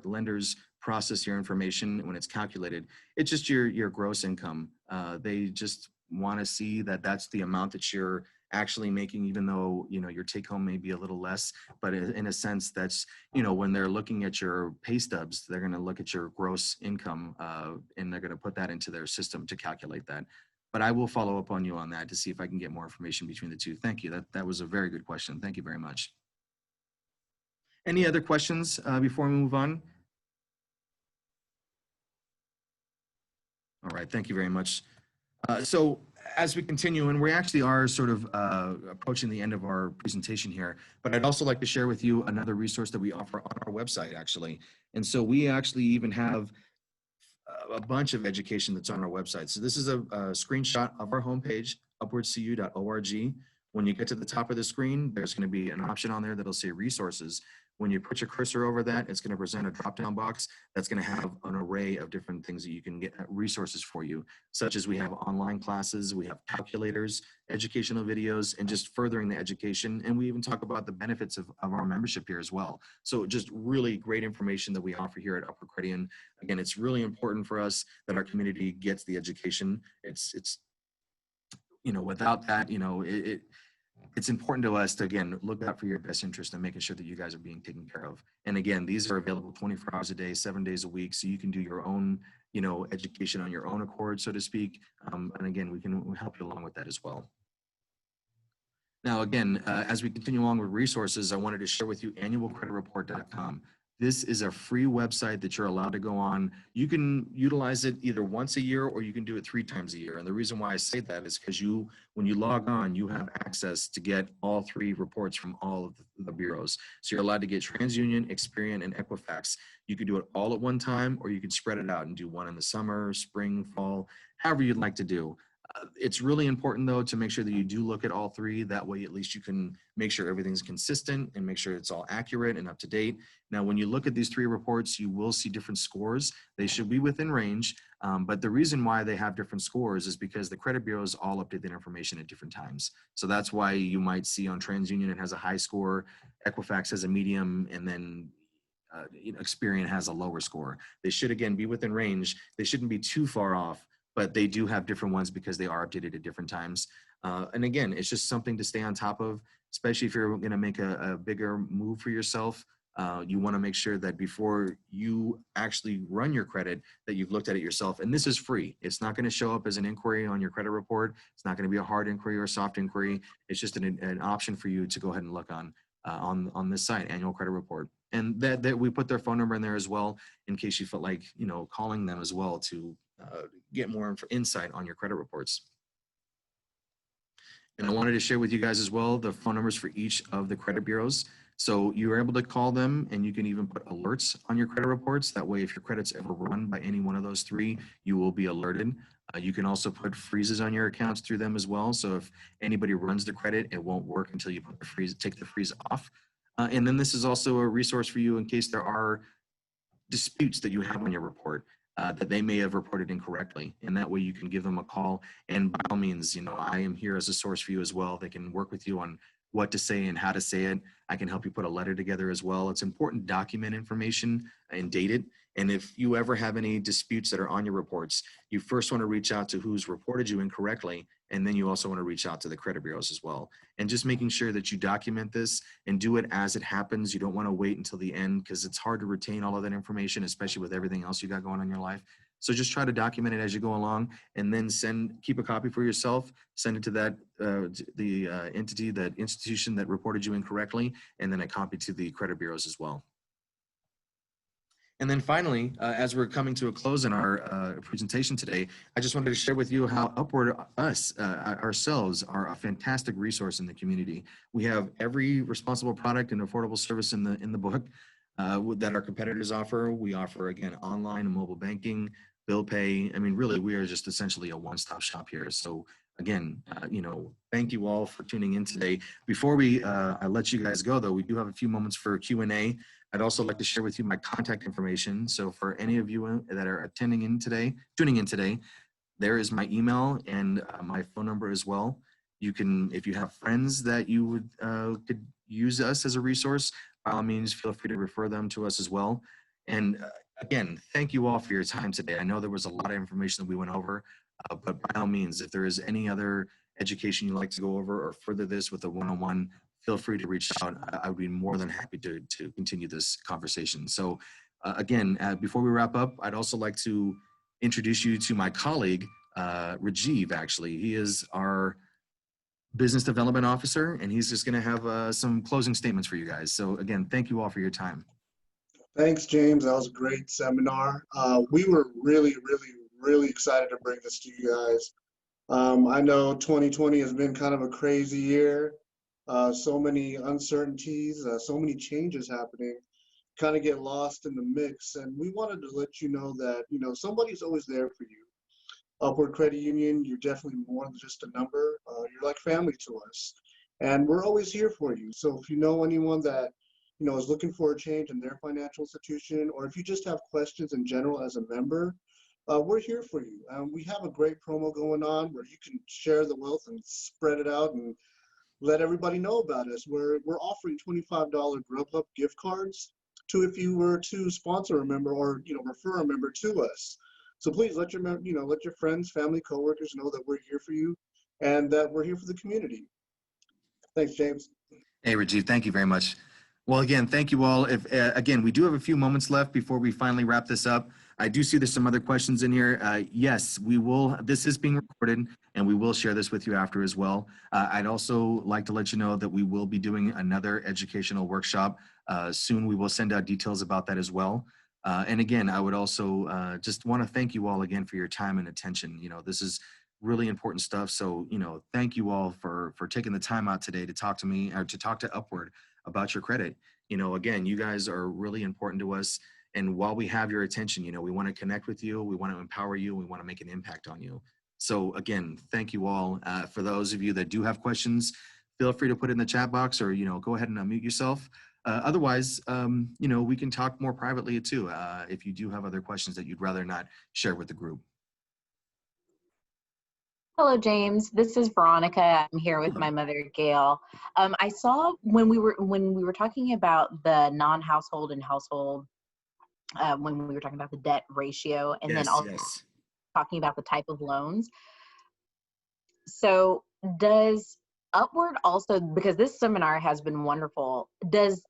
lenders process your information, when it's calculated, it's just your gross income. They just want to see that that's the amount that you're actually making, even though, you know, your take home may be a little less, but in a sense that's, you know, when they're looking at your pay stubs, they're going to look at your gross income and they're going to put that into their system to calculate that. But I will follow up on you on that to see if I can get more information between the two. Thank you. That was a very good question. Thank you very much. Any other questions before we move on? All right. Thank you very much. So as we continue, and we actually are sort of approaching the end of our presentation here, but I'd also like to share with you another resource that we offer on our website, actually. And so we actually even have a bunch of education that's on our website. So this is a screenshot of our homepage, upwardcu.org. When you get to the top of the screen, there's going to be an option on there that'll say resources. When you put your cursor over that, it's going to present a drop-down box that's going to have an array of different things that you can get resources for you, such as we have online classes, we have calculators, educational videos, and just furthering the education. And we even talk about the benefits of our membership here as well. So just really great information that we offer here at Upward Credian. Again, it's really important for us that our community gets the education. It's you know, without that, you know, it's important to us to, again, look out for your best interest and making sure that you guys are being taken care of. And again, these are available 24 hours a day, 7 days a week. So you can do your own, you know, education on your own accord, so to speak. And again, we can help you along with that as well. Now, again, as we continue along with resources, I wanted to share with you annualcreditreport.com. This is a free website that you're allowed to go on. You can utilize it either once a year or you can do it 3 times a year. And the reason why I say that is because when you log on, you have access to get all 3 reports from all of the bureaus. So you're allowed to get TransUnion, Experian, and Equifax. You could do it all at one time, or you could spread it out and do one in the summer, spring, fall, however you'd like to do. It's really important though to make sure that you do look at all three. That way, at least you can make sure everything's consistent and make sure it's all accurate and up to date. Now, when you look at these three reports, you will see different scores. They should be within range, but the reason why they have different scores is because the credit bureaus all update that information at different times. So that's why you might see on TransUnion it has a high score, Equifax has a medium, and then Experian has a lower score. They should again be within range. They shouldn't be too far off, but they do have different ones because they are updated at different times. And again, it's just something to stay on top of, especially if you're going to make a bigger move for yourself. You want to make sure that before you actually run your credit, that you've looked at it yourself. And this is free. It's not going to show up as an inquiry on your credit report. It's not going to be a hard inquiry or a soft inquiry. It's just an option for you to go ahead and look on this site, Annual Credit Report. And that we put their phone number in there as well, in case you felt like, calling them as well to get more insight on your credit reports. And I wanted to share with you guys as well the phone numbers for each of the credit bureaus. So you're able to call them, and you can even put alerts on your credit reports. That way, if your credit's ever run by any one of those three, you will be alerted. You can also put freezes on your accounts through them as well. So if anybody runs the credit, it won't work until you put the freeze, take the freeze off. And then this is also a resource for you in case there are disputes that you have on your report that they may have reported incorrectly. And that way you can give them a call. And by all means, I am here as a source for you as well. They can work with you on what to say and how to say it. I can help you put a letter together as well. It's important to document information and date it. And if you ever have any disputes that are on your reports, you first want to reach out to who's reported you incorrectly. And then you also want to reach out to the credit bureaus as well. And just making sure that you document this and do it as it happens. You don't want to wait until the end because it's hard to retain all of that information, especially with everything else you got going on in your life. So just try to document it as you go along, and then keep a copy for yourself, send it to that entity, that institution that reported you incorrectly, and then a copy to the credit bureaus as well. And then finally, as we're coming to a close in our presentation today, I just wanted to share with you how Upward ourselves are a fantastic resource in the community. We have every responsible product and affordable service in the book that our competitors offer. We offer, again, online and mobile banking, bill pay. I mean, really, we are just essentially a one-stop shop here. So again, thank you all for tuning in today. Before I let you guys go, though, we do have a few moments for Q&A. I'd also like to share with you my contact information. So for any of you that are tuning in today, there is my email and my phone number as well. You can, if you have friends that you would could use us as a resource, by all means, feel free to refer them to us as well. And again, thank you all for your time today. I know there was a lot of information that we went over, but by all means, if there is any other education you'd like to go over or further this with a one-on-one, feel free to reach out. I would be more than happy to continue this conversation. So again, before we wrap up, I'd also like to introduce you to my colleague, Rajiv, actually. He is our Business Development Officer, and he's just going to have some closing statements for you guys. So again, thank you all for your time. Thanks, James. That was a great seminar. We were really, really excited to bring this to you guys. I know 2020 has been kind of a crazy year. So many uncertainties, so many changes happening, kind of get lost in the mix. And we wanted to let you know that, somebody's always there for you. Upward Credit Union, you're definitely more than just a number. You're like family to us. And we're always here for you. So if you know anyone that, is looking for a change in their financial institution, or if you just have questions in general as a member, we're here for you. We have a great promo going on where you can share the wealth and spread it out and let everybody know about us. We're offering $25 Grubhub gift cards to if you were to sponsor a member or refer a member to us. So please let your friends, family, coworkers know that we're here for you and that we're here for the community. Thanks, James. Hey, Rajiv, thank you very much. Well, again, thank you all. If again, we do have a few moments left before we finally wrap this up. I do see there's some other questions in here. Yes, we will. This is being recorded, and we will share this with you after as well. I'd also like to let you know that we will be doing another educational workshop soon. We will send out details about that as well. And again, I would also just want to thank you all again for your time and attention. This is really important stuff. So, thank you all for taking the time out today to talk to me or to talk to Upward about your credit. Again, you guys are really important to us. And while we have your attention, we want to connect with you. We want to empower you. We want to make an impact on you. So again, thank you all. For those of you that do have questions, feel free to put it in the chat box, or, go ahead and unmute yourself. Otherwise, we can talk more privately too, if you do have other questions that you'd rather not share with the group. Hello, James. This is Veronica. I'm here with my mother, Gail. I saw when we were talking about the non-household and household, when we were talking about the debt ratio, and then also talking about the type of loans. So does Upward also, because this seminar has been wonderful, does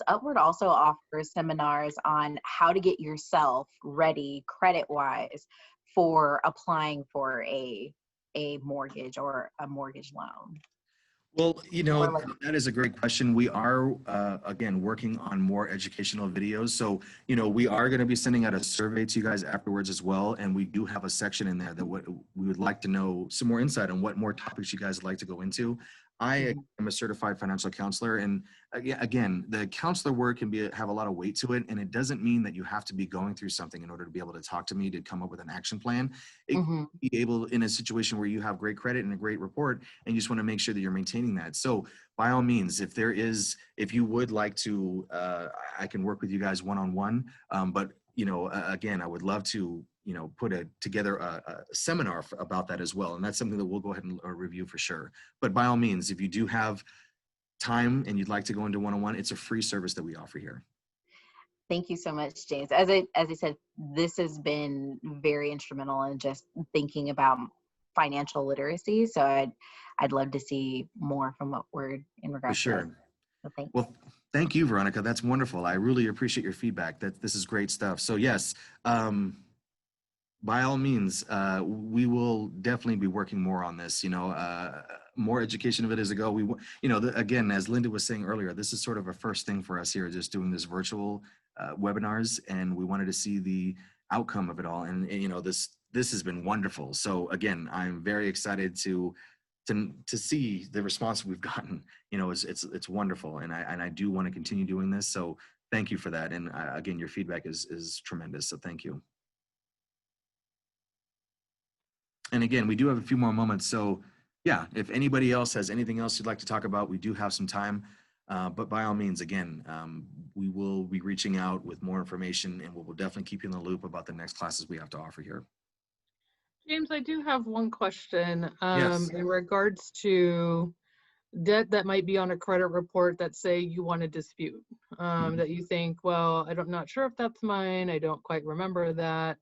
Upward also offer seminars on how to get yourself ready credit-wise for applying for a mortgage or a mortgage loan? Well, that is a great question. We are, again, working on more educational videos. So, we are going to be sending out a survey to you guys afterwards as well. And we do have a section in there that we would like to know some more insight on what more topics you guys would like to go into. I am a certified financial counselor, and again, the counselor word can have a lot of weight to it, and it doesn't mean that you have to be going through something in order to be able to talk to me to come up with an action plan. It can be able, in a situation where you have great credit and a great report, and you just want to make sure that you're maintaining that. So by all means, if you would like to, I can work with you guys one-on-one, but again, I would love to put together a seminar about that as well. And that's something that we'll go ahead and review for sure. But by all means, if you do have time and you'd like to go into one-on-one, it's a free service that we offer here. Thank you so much, James. As I said, this has been very instrumental in just thinking about financial literacy. So I'd love to see more from Upward in regards to that. So thanks. Well, thank you, Veronica. That's wonderful. I really appreciate your feedback. This is great stuff. So yes, by all means, we will definitely be working more on this. More education of it as a go. Again, as Linda was saying earlier, this is sort of a first thing for us here, just doing this virtual webinars, and we wanted to see the outcome of it all. And this has been wonderful. So again, I'm very excited to see the response we've gotten. It's wonderful, and I do want to continue doing this. So thank you for that. And again, your feedback is tremendous. So thank you. And again, we do have a few more moments. So yeah, if anybody else has anything else you'd like to talk about, we do have some time. But by all means, again, we will be reaching out with more information, and we'll definitely keep you in the loop about the next classes we have to offer here. James, I do have one question Yes. in regards to debt that might be on a credit report that say you want to dispute, that you think, well, I'm not sure if that's mine. I don't quite remember that.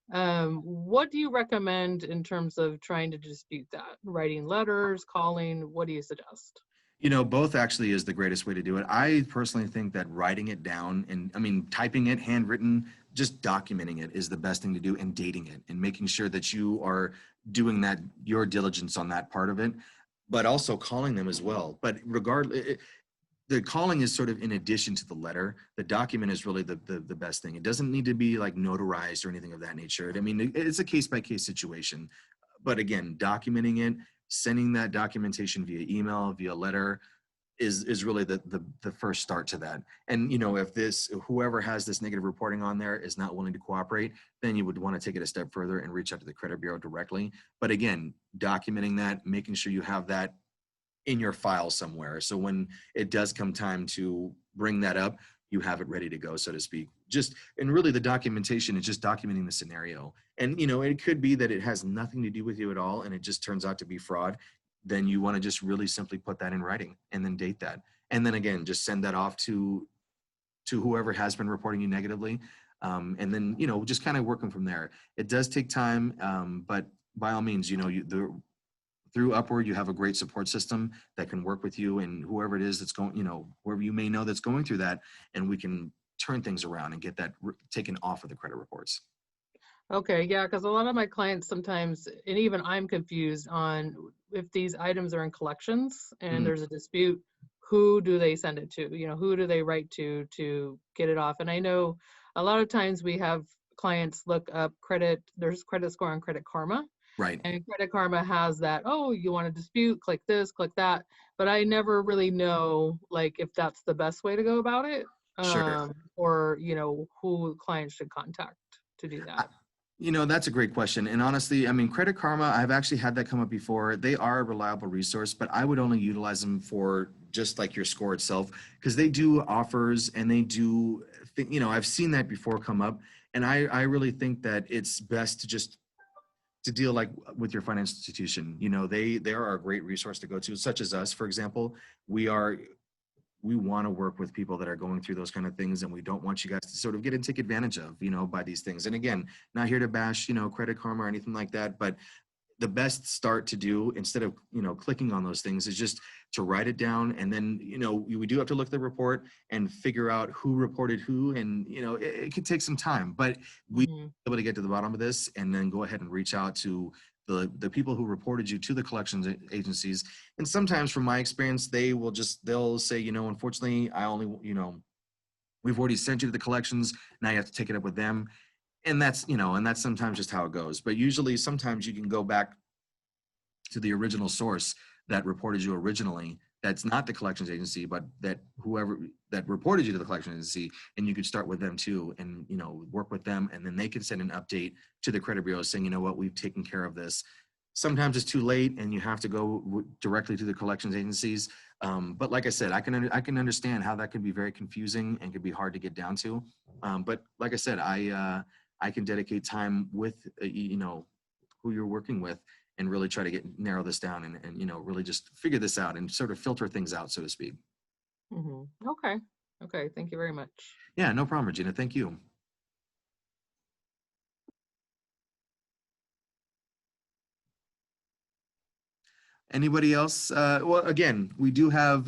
What do you recommend in terms of trying to dispute that? Writing letters, calling, what do you suggest? Both actually is the greatest way to do it. I personally think that writing it down, and typing it, handwritten, just documenting it is the best thing to do, and dating it and making sure that you are doing that, your diligence on that part of it, but also calling them as well. But regardless, the calling is sort of in addition to the letter. The document is really the best thing. It doesn't need to be like notarized or anything of that nature. I mean, it's a case-by-case situation. But again, documenting it, sending that documentation via email, via letter, is really the first start to that. And if whoever has this negative reporting on there is not willing to cooperate, then you would want to take it a step further and reach out to the credit bureau directly. But again, documenting that, making sure you have that in your file somewhere, so when it does come time to bring that up, you have it ready to go, so to speak. And really the documentation is just documenting the scenario. And it could be that it has nothing to do with you at all, and it just turns out to be fraud. Then you want to just really simply put that in writing and then date that. And then again, just send that off to whoever has been reporting you negatively. And then, just kind of working from there. It does take time, but by all means, through Upward, you have a great support system that can work with you and whoever it is that's going, whoever you may know that's going through that, and we can turn things around and get that taken off of the credit reports. Okay, yeah, because a lot of my clients sometimes, and even I'm confused on if these items are in collections and there's a dispute, who do they send it to? Who do they write to get it off? And I know a lot of times we have clients look up there's credit score on Credit Karma. Right. And Credit Karma has that, oh, you want to dispute, click this, click that. But I never really know, if that's the best way to go about it. Sure. Or, who clients should contact to do that. You know, that's a great question. And honestly, I mean, Credit Karma, I've actually had that come up before. They are a reliable resource, but I would only utilize them for just like your score itself, because they do offers and they do, you know, I've seen that before come up. And I really think that it's best to just to deal like with your financial institution. You know, they are a great resource to go to, such as us, for example. We are we want to work with people that are going through those kind of things, and we don't want you guys to sort of get and take advantage of, you know, by these things. And again, not here to bash, you know, Credit Karma or anything like that, but the best start to do, instead of, you know, clicking on those things, is just to write it down. And then, you know, we do have to look at the report and figure out who reported who. And, you know, it could take some time, but we Mhm. able to get to the bottom of this and then go ahead and reach out to the people who reported you to the collections agencies. And sometimes from my experience, they'll say, you know, unfortunately, I only, you know, we've already sent you to the collections. Now you have to take it up with them. And that's, you know, and that's sometimes just how it goes. But usually sometimes you can go back to the original source that reported you originally. That's not the collections agency, but that whoever that reported you to the collection agency, and you could start with them too, and, you know, work with them, and then they can send an update to the credit bureau saying, you know what, we've taken care of this. Sometimes it's too late, and you have to go directly to the collections agencies. But like I said, I can understand how that can be very confusing and can be hard to get down to. But like I said, I can dedicate time with you know, who you're working with, and really try to narrow this down, and, you know, really just figure this out and sort of filter things out, so to speak. Mhm. Okay. Okay. Thank you very much. Yeah, no problem, Regina. Thank you. Anybody else? Well, again, we do have,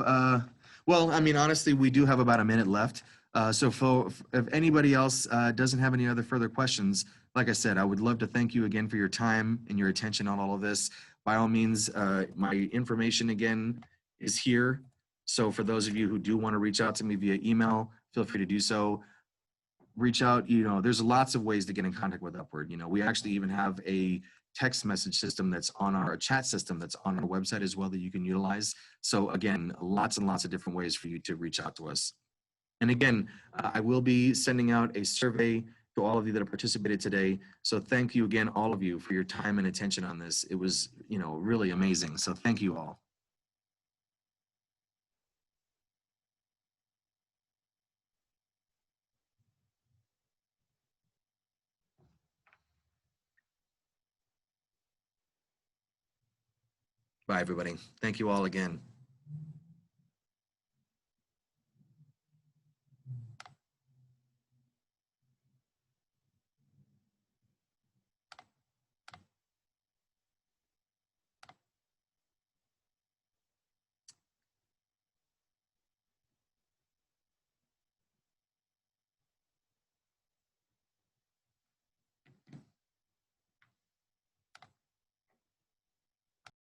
well, I mean, honestly, we do have about a minute left. So if anybody else doesn't have any other further questions, like I said, I would love to thank you again for your time and your attention on all of this. By all means, my information again is here. So for those of you who do want to reach out to me via email, feel free to do so. Reach out, you know, there's lots of ways to get in contact with Upward. You know, we actually even have a text message system that's on our chat system that's on our website as well that you can utilize. So again, lots and lots of different ways for you to reach out to us. And again, I will be sending out a survey to all of you that have participated today. So thank you again, all of you, for your time and attention on this. It was, you know, really amazing. So thank you all. Bye, everybody. Thank you all again.